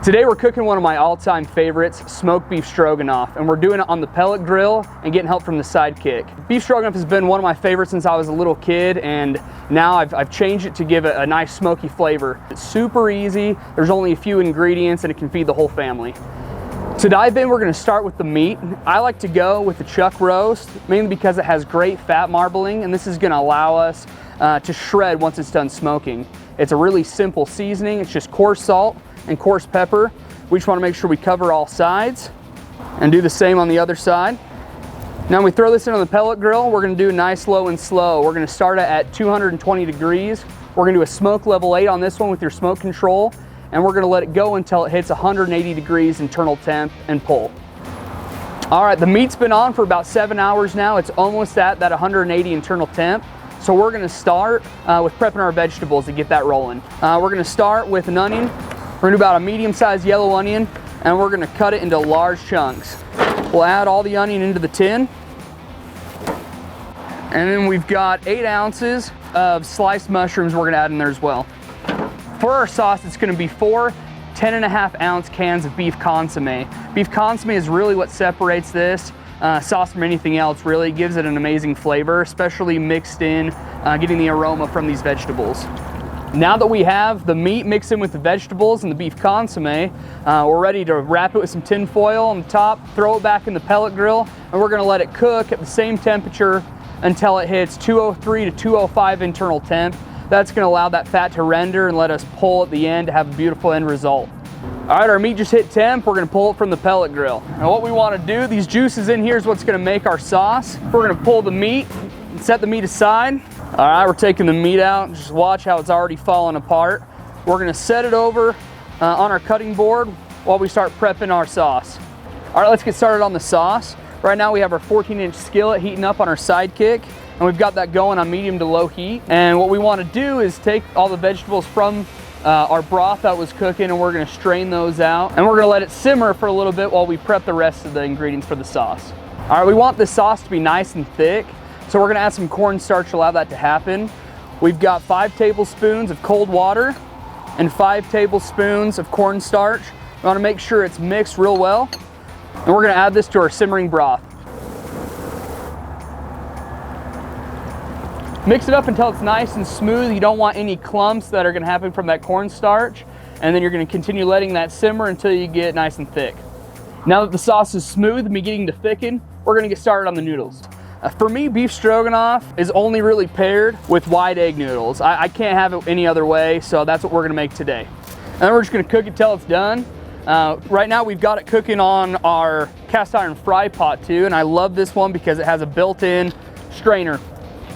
Today we're cooking one of my all-time favorites, smoked beef stroganoff, and we're doing it on the pellet grill and getting help from the sidekick. Beef stroganoff has been one of my favorites since I was a little kid, and now I've changed it to give it a nice smoky flavor. It's super easy, there's only a few ingredients, and it can feed the whole family. To dive in, we're gonna start with the meat. I like to go with the chuck roast, mainly because it has great fat marbling, and this is gonna allow us to shred once it's done smoking. It's a really simple seasoning. It's just coarse salt and coarse pepper. We just want to make sure we cover all sides and do the same on the other side. Now when we throw this in on the pellet grill, we're going to do nice, low, and slow. We're going to start it at 220 degrees. We're going to do a smoke level 8 on this one with your smoke control, and we're going to let it go until it hits 180 degrees internal temp and pull. All right, the meat's been on for about 7 hours now. It's almost at that 180 internal temp. So we're going to start with prepping our vegetables to get that rolling. We're going to start with an onion. We're gonna do about a medium-sized yellow onion, and we're gonna cut it into large chunks. We'll add all the onion into the tin. And then we've got 8 ounces of sliced mushrooms we're gonna add in there as well. For our sauce, it's gonna be 4 10.5-ounce cans of beef consomme. Beef consomme is really what separates this sauce from anything else. Really gives it an amazing flavor, especially mixed in, getting the aroma from these vegetables. Now that we have the meat mixed in with the vegetables and the beef consomme, we're ready to wrap it with some tin foil on the top, throw it back in the pellet grill, and we're gonna let it cook at the same temperature until it hits 203 to 205 internal temp. That's gonna allow that fat to render and let us pull at the end to have a beautiful end result. All right, our meat just hit temp. We're gonna pull it from the pellet grill. Now what we wanna do, these juices in here is what's gonna make our sauce. We're gonna pull the meat and set the meat aside. All right, we're taking the meat out. Just watch how it's already falling apart. We're gonna set it over on our cutting board while we start prepping our sauce. All right, let's get started on the sauce. Right now we have our 14-inch skillet heating up on our sidekick, and we've got that going on medium to low heat. And what we wanna do is take all the vegetables from our broth that was cooking, and we're gonna strain those out. And we're gonna let it simmer for a little bit while we prep the rest of the ingredients for the sauce. All right, we want this sauce to be nice and thick. So we're gonna add some cornstarch to allow that to happen. We've got 5 tablespoons of cold water and 5 tablespoons of cornstarch. We wanna make sure it's mixed real well. And we're gonna add this to our simmering broth. Mix it up until it's nice and smooth. You don't want any clumps that are gonna happen from that cornstarch. And then you're gonna continue letting that simmer until you get nice and thick. Now that the sauce is smooth and beginning to thicken, we're gonna get started on the noodles. For me, beef stroganoff is only really paired with wide egg noodles. I can't have it any other way, so that's what we're gonna make today. And then we're just gonna cook it till it's done. Right now we've got it cooking on our cast iron fry pot too, and I love this one because it has a built-in strainer.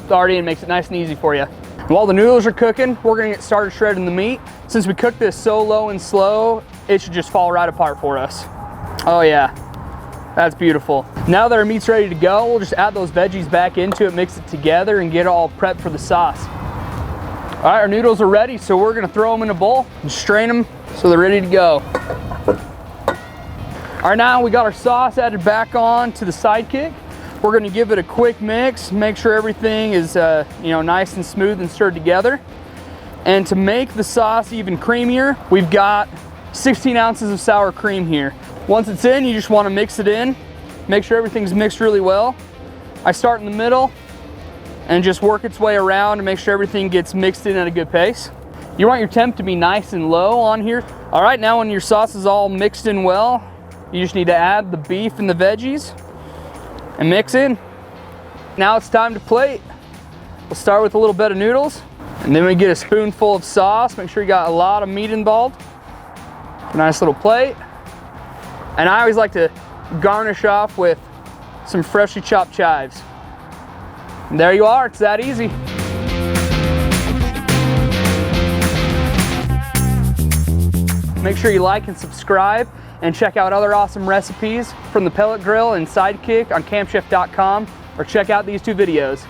It's already in, makes it nice and easy for you. While the noodles are cooking, we're gonna get started shredding the meat. Since we cook this so low and slow, it should just fall right apart for us. Oh yeah. That's beautiful. Now that our meat's ready to go, we'll just add those veggies back into it, mix it together, and get it all prepped for the sauce. All right, our noodles are ready, so we're gonna throw them in a bowl and strain them so they're ready to go. All right, now we got our sauce added back on to the sidekick. We're gonna give it a quick mix, make sure everything is nice and smooth and stirred together. And to make the sauce even creamier, we've got 16 ounces of sour cream here. Once it's in, you just want to mix it in. Make sure everything's mixed really well. I start in the middle and just work its way around to make sure everything gets mixed in at a good pace. You want your temp to be nice and low on here. All right, now when your sauce is all mixed in well, you just need to add the beef and the veggies and mix in. Now it's time to plate. We'll start with a little bit of noodles, and then we get a spoonful of sauce. Make sure you got a lot of meat involved. A nice little plate. And I always like to garnish off with some freshly chopped chives. And there you are, it's that easy. Make sure you like and subscribe, and check out other awesome recipes from the pellet grill and sidekick on campchef.com, or check out these 2 videos.